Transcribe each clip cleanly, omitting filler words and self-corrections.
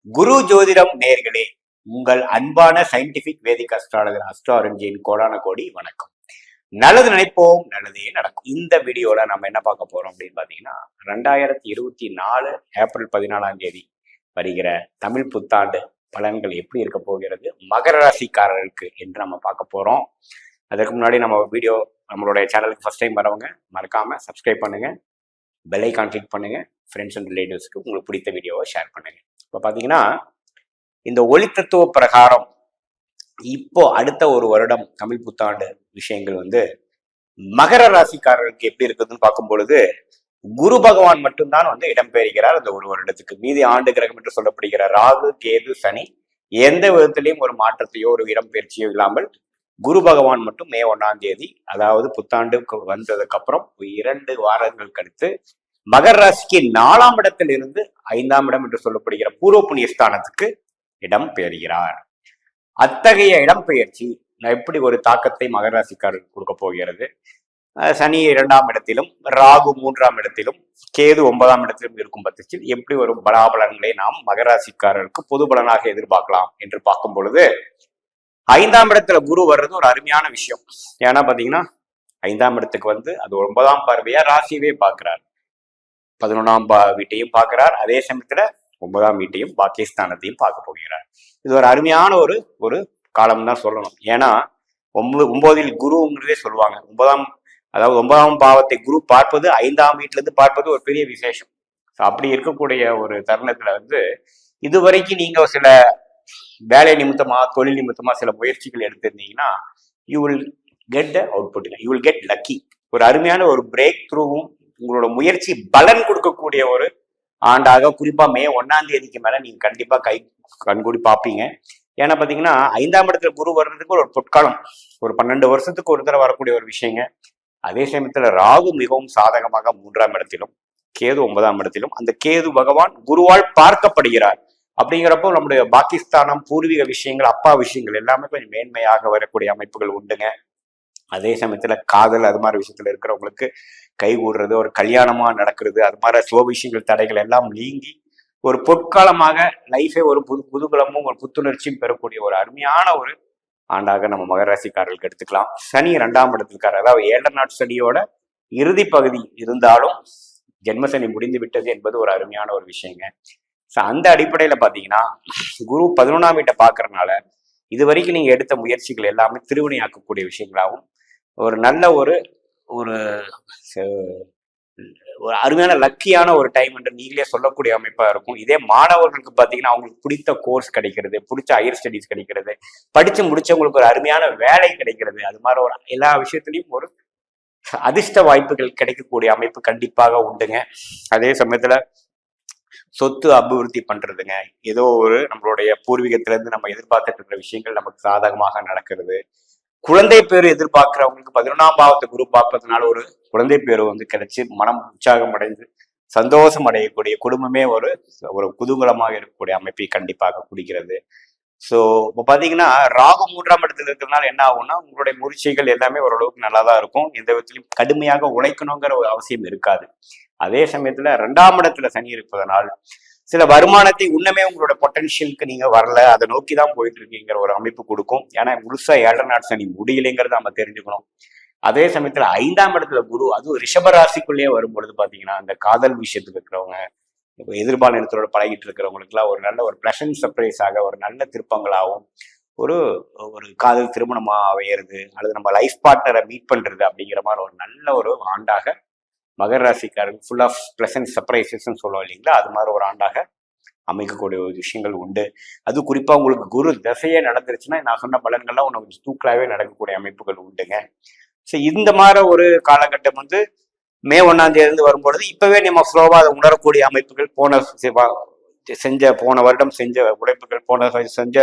குரு ஜோதிடம் நேர்களே, உங்கள் அன்பான சயின்டிபிக் வேதிக் அஸ்ட்ராலஜர் அஸ்ட்ராரஞ்சியின் கோடான கோடி வணக்கம். நல்லது நினைப்போம், நல்லதே நடக்கும். இந்த வீடியோல நம்ம என்ன பார்க்க போறோம் அப்படின்னு பாத்தீங்கன்னா, 2024 ஏப்ரல் 14ஆம் தேதி வருகிற தமிழ் புத்தாண்டு பலன்கள் எப்படி இருக்க போகிறது மகர ராசிக்காரர்களுக்கு என்று நம்ம பார்க்க போறோம். அதற்கு முன்னாடி நம்மளுடைய சேனலுக்கு ஃபர்ஸ்ட் டைம் வரவங்க மறக்காம சப்ஸ்கிரைப் பண்ணுங்க, பெல் ஐகான் கிளிக் பண்ணுங்க, ஃப்ரெண்ட்ஸ் அண்ட் ரிலேட்டிவ்ஸ்க்கு உங்களுக்கு பிடித்த வீடியோவை ஷேர் பண்ணுங்க. இப்போ பார்த்தீங்கன்னா, இந்த ஒளி தத்துவ பிரகாரம் இப்போ அடுத்த ஒரு வருடம் தமிழ் புத்தாண்டு விஷயங்கள் மகர ராசிக்காரர்களுக்கு எப்படி இருக்குதுன்னு பார்க்கும் பொழுது, குரு பகவான் மட்டும்தான் இடம்பெறுகிறார் அந்த ஒரு வருடத்துக்கு. மீதி ஆண்டு கிரகம் என்று சொல்லப்படுகிற ராகு, கேது, சனி எந்த விதத்திலையும் ஒரு மாற்றத்தையோ ஒரு இடம்பெயர்ச்சியோ இல்லாமல் குரு பகவான் மட்டும் மே 1ஆம் தேதி, அதாவது புத்தாண்டு வந்ததுக்கு அப்புறம் 2 வாரங்கள் கழித்து மகர ராசிக்கு 4ஆம் இடத்தில் இருந்து 5ஆம் இடம் என்று சொல்லப்படுகிற பூர்வ புண்ணிய ஸ்தானத்துக்கு இடம் பெறுகிறார். அத்தகைய இடம்பெயர்ச்சி எப்படி ஒரு தாக்கத்தை மகர ராசிக்காரருக்கு கொடுக்க போகிறது? சனி 2ஆம் இடத்திலும், ராகு 3ஆம் இடத்திலும், கேது 9ஆம் இடத்திலும் இருக்கும் பட்சத்தில் எப்படி ஒரு பலாபலன்களை நாம் மகர ராசிக்காரருக்கு பொது பலனாக எதிர்பார்க்கலாம் என்று பார்க்கும் பொழுது, 5ஆம் இடத்துல குரு வர்றது ஒரு அருமையான விஷயம். ஏன்னா பாத்தீங்கன்னா, 5ஆம் இடத்துக்கு அது 9ஆம் பார்வையா ராசியவே பார்க்கிறார். 11ஆம் வீட்டையும் பார்க்கிறார். அதே சமயத்துல 9ஆம் வீட்டையும் பாக்கியஸ்தானத்தையும் பார்க்க போகிறார். இது ஒரு அருமையான ஒரு காலம் தான் சொல்லணும். ஏன்னா 9இல் குருங்கிறதே சொல்லுவாங்க. 9ஆம் பாவத்தை குரு பார்ப்பது 5ஆம் வீட்டுல இருந்து பார்ப்பது ஒரு பெரிய விசேஷம். அப்படி இருக்கக்கூடிய ஒரு தருணத்துல இதுவரைக்கும் நீங்க சில வேலை நிமித்தமா, தொழில் நிமித்தமா சில முயற்சிகள் எடுத்திருந்தீங்கன்னா, you will get the output, you will get lucky. ஒரு அருமையான ஒரு பிரேக் த்ரூவும் உங்களோட முயற்சி பலன் கொடுக்கக்கூடிய ஒரு ஆண்டாக, குறிப்பா மே 1ஆம் தேதிக்கு மேல நீங்க கண்டிப்பா கண்கூடி பார்ப்பீங்க. ஏன்னா பாத்தீங்கன்னா, 5ஆம் இடத்துல குரு வர்றதுக்கு ஒரு பொற்காலம், ஒரு 12 வருஷத்துக்கு ஒரு தடவை வரக்கூடிய ஒரு விஷயங்க. அதே சமயத்துல ராகு மிகவும் சாதகமாக 3ஆம் இடத்திலும், கேது 9ஆம் இடத்திலும், அந்த கேது பகவான் குருவால் பார்க்கப்படுகிறார். அப்படிங்கிறப்போ நம்முடைய பாகிஸ்தானம், பூர்வீக விஷயங்கள், அப்பா விஷயங்கள் எல்லாமே கொஞ்சம் மேன்மையாக வரக்கூடிய அமைப்புகள் உண்டுங்க. அதே சமயத்துல காதல் அது மாதிரி விஷயத்துல இருக்கிறவங்களுக்கு கைகூடுறது, ஒரு கல்யாணமா நடக்கிறது, அது மாதிரி சுப விஷயங்கள், தடைகள் எல்லாம் நீங்கி ஒரு பொற்காலமாக லைஃபே ஒரு புதுகுலமும் ஒரு புத்துணர்ச்சியும் பெறக்கூடிய ஒரு அருமையான ஒரு ஆண்டாக நம்ம மகர ராசிக்காரர்களுக்கு எடுத்துக்கலாம். சனி 2ஆம் இடத்துக்கார, அதாவது 7 நாட் சனியோட இறுதி பகுதி இருந்தாலும் ஜென்மசனி முடிந்து விட்டது என்பது ஒரு அருமையான ஒரு விஷயங்க. அந்த அடிப்படையில பாத்தீங்கன்னா, குரு 11ஆம் வீட்டை பாக்குறதுனால இது வரைக்கும் நீங்க எடுத்த முயற்சிகள் எல்லாமே திருவினையாக்கக்கூடிய விஷயங்களாகவும், ஒரு நல்ல ஒரு ஒரு அருமையான லக்கியான ஒரு டைம் என்று நீங்களே சொல்லக்கூடிய அமைப்பா இருக்கும். இதே மாணவர்களுக்கு பாத்தீங்கன்னா, அவங்களுக்கு பிடித்த கோர்ஸ் கிடைக்கிறது, பிடிச்ச ஹையர் ஸ்டடிஸ் கிடைக்கிறது, படிச்சு முடிச்சவங்களுக்கு ஒரு அருமையான வேலை கிடைக்கிறது, அது மாதிரி ஒரு எல்லா விஷயத்திலையும் ஒரு அதிர்ஷ்ட வாய்ப்புகள் கிடைக்கக்கூடிய அமைப்பு கண்டிப்பாக உண்டுங்க. அதே சமயத்துல சொத்து அபிவிருத்தி பண்றதுங்க, ஏதோ ஒரு நம்மளுடைய பூர்வீகத்துல இருந்து நம்ம எதிர்பார்த்துட்டு இருக்கிற விஷயங்கள் நமக்கு சாதகமாக நடக்கிறது. குழந்தை பேரு எதிர்பார்க்கிறவங்களுக்கு 11ஆம் பாவத்தை குரு பார்ப்பதுனால ஒரு குழந்தை பேரு கிடைச்சு மனம் உற்சாகம் அடைந்து சந்தோஷம் அடையக்கூடிய, குடும்பமே ஒரு குதூகலமாக இருக்கக்கூடிய அமைப்பை கண்டிப்பாக குடிக்கிறது. ஸோ இப்போ பார்த்தீங்கன்னா, ராகு 3ஆம் இடத்துல இருக்கிறதுனால என்ன ஆகும்னா, உங்களுடைய முயற்சிகள் எல்லாமே ஓரளவுக்கு நல்லா தான் இருக்கும். எந்த விதத்திலையும் கடுமையாக உழைக்கணுங்கிற ஒரு அவசியம் இருக்காது. அதே சமயத்துல 2ஆம் இடத்துல சனி இருப்பதனால் சில வருமானத்தை இன்னமே உங்களோட பொட்டன்ஷியலுக்கு நீங்க வரல, அதை நோக்கி தான் போயிட்டு இருக்கீங்கிற ஒரு அமைப்பு கொடுக்கும். ஏன்னா முழுசா 7 நாட் சனி முடியலைங்கிறத நம்ம தெரிஞ்சுக்கணும். அதே சமயத்துல 5ஆம் இடத்துல குரு, அதுவும் ரிஷப ராசிக்குள்ளேயே வரும்பொழுது பாத்தீங்கன்னா, அந்த காதல் விஷயத்துக்கு இருக்கிறவங்க, இப்போ எதிர்பாலினத்தோட பழகிட்டு இருக்கிறவங்களுக்குலாம் ஒரு நல்ல ஒரு பிளசன்ட் சர்ப்ரைஸாக, ஒரு நல்ல திருப்பங்களாகவும், ஒரு ஒரு காதல் திருமணமா அமையிறது, அல்லது நம்ம லைஃப் பார்ட்னரை மீட் பண்றது அப்படிங்கிற மாதிரி ஒரு நல்ல ஒரு ஆண்டாக மகர ராசிக்காரர்கள் ஃபுல் ஆஃப் பிளசன்ட் சர்ப்ரைசஸ் சொல்லுவோம் இல்லைங்களா, அது மாதிரி ஒரு ஆண்டாக அமைக்கக்கூடிய ஒரு விஷயங்கள் உண்டு. அது குறிப்பா உங்களுக்கு குரு தசையே நடந்துருச்சுன்னா, நான் சொன்ன பலன்கள்லாம் உனக்கு தூக்கலாவே நடக்கக்கூடிய அமைப்புகள் உண்டுங்க. ஸோ இந்த மாதிரி ஒரு காலகட்டம் மே 1ஆம் தேதி வரும்பொழுது இப்பவே நம்ம ஸ்லோவா அதை உணரக்கூடிய அமைப்புகள், போன வருடம் செஞ்ச உழைப்புகள், செஞ்ச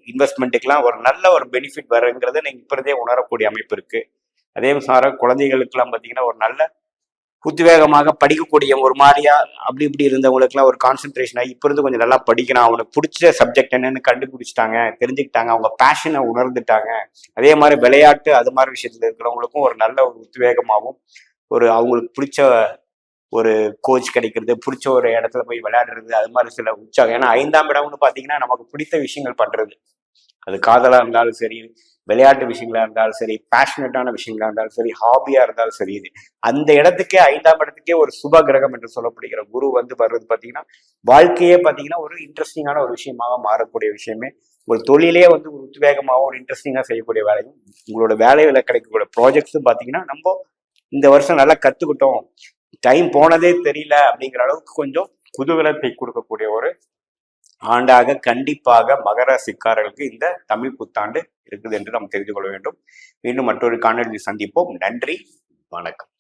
இன்வெஸ்ட்மெண்ட்டுக்கெல்லாம் ஒரு நல்ல ஒரு பெனிஃபிட் வருங்கிறத நீங்க இப்பறதே உணரக்கூடிய அமைப்பு இருக்கு. அதே மாதிரி குழந்தைகளுக்கெல்லாம் பார்த்தீங்கன்னா, ஒரு நல்ல உத்வேகமாக படிக்கக்கூடிய, ஒரு மாதிரியா அப்படி இப்படி இருந்தவங்களுக்குலாம் ஒரு கான்சென்ட்ரேஷன் ஆகி இப்ப இருந்து கொஞ்சம் நல்லா படிக்கணும், அவனுக்கு பிடிச்ச சப்ஜெக்ட் என்னன்னு கண்டுபிடிச்சிட்டாங்க, தெரிஞ்சுக்கிட்டாங்க, அவங்க பேஷனை உணர்ந்துட்டாங்க. அதே மாதிரி விளையாட்டு அது மாதிரி விஷயத்துல இருக்கிறவங்களுக்கும் ஒரு நல்ல ஒரு உத்வேகமாகவும், ஒரு அவங்களுக்கு பிடிச்ச ஒரு கோச் கிடைக்கிறது, பிடிச்ச ஒரு இடத்துல போய் விளையாடுறது, அது மாதிரி சில உற்சாகம். ஏன்னா 5ஆம் இடம்னு பாத்தீங்கன்னா நமக்கு பிடித்த விஷயங்கள் பண்றது. அது காதலா இருந்தாலும் சரி, விளையாட்டு விஷயங்களா இருந்தாலும் சரி, பேஷனட்டான விஷயங்களா இருந்தாலும் சரி, ஹாபியா இருந்தாலும் சரி, இது அந்த இடத்துக்கே 5ஆம் இடத்துக்கே ஒரு சுப கிரகம் என்று சொல்லப்படுகிற குரு வந்து வர்றது பாத்தீங்கன்னா வாழ்க்கையே பாத்தீங்கன்னா ஒரு இன்ட்ரெஸ்டிங்கான ஒரு விஷயமாக மாறக்கூடிய விஷயமே. ஒரு தொழிலே வந்து ஒரு உத்வேகமாகவும் ஒரு இன்ட்ரெஸ்டிங்கா செய்யக்கூடிய வேலையும், உங்களோட வேலையில கிடைக்கக்கூடிய ப்ராஜெக்ட்ஸும் பாத்தீங்கன்னா நம்ம இந்த வருஷம் நல்லா கத்துக்கிட்டோம், டைம் போனதே தெரியல அப்படிங்கிற அளவுக்கு கொஞ்சம் குதூகலத்தை கொடுக்கக்கூடிய ஒரு ஆண்டாக கண்டிப்பாக மகர ராசிக்காரர்களுக்கு இந்த தமிழ் புத்தாண்டு இருக்குது என்று நாம் தெரிந்து கொள்ள வேண்டும். மீண்டும் மற்றொரு காணொலியில் சந்திப்போம். நன்றி, வணக்கம்.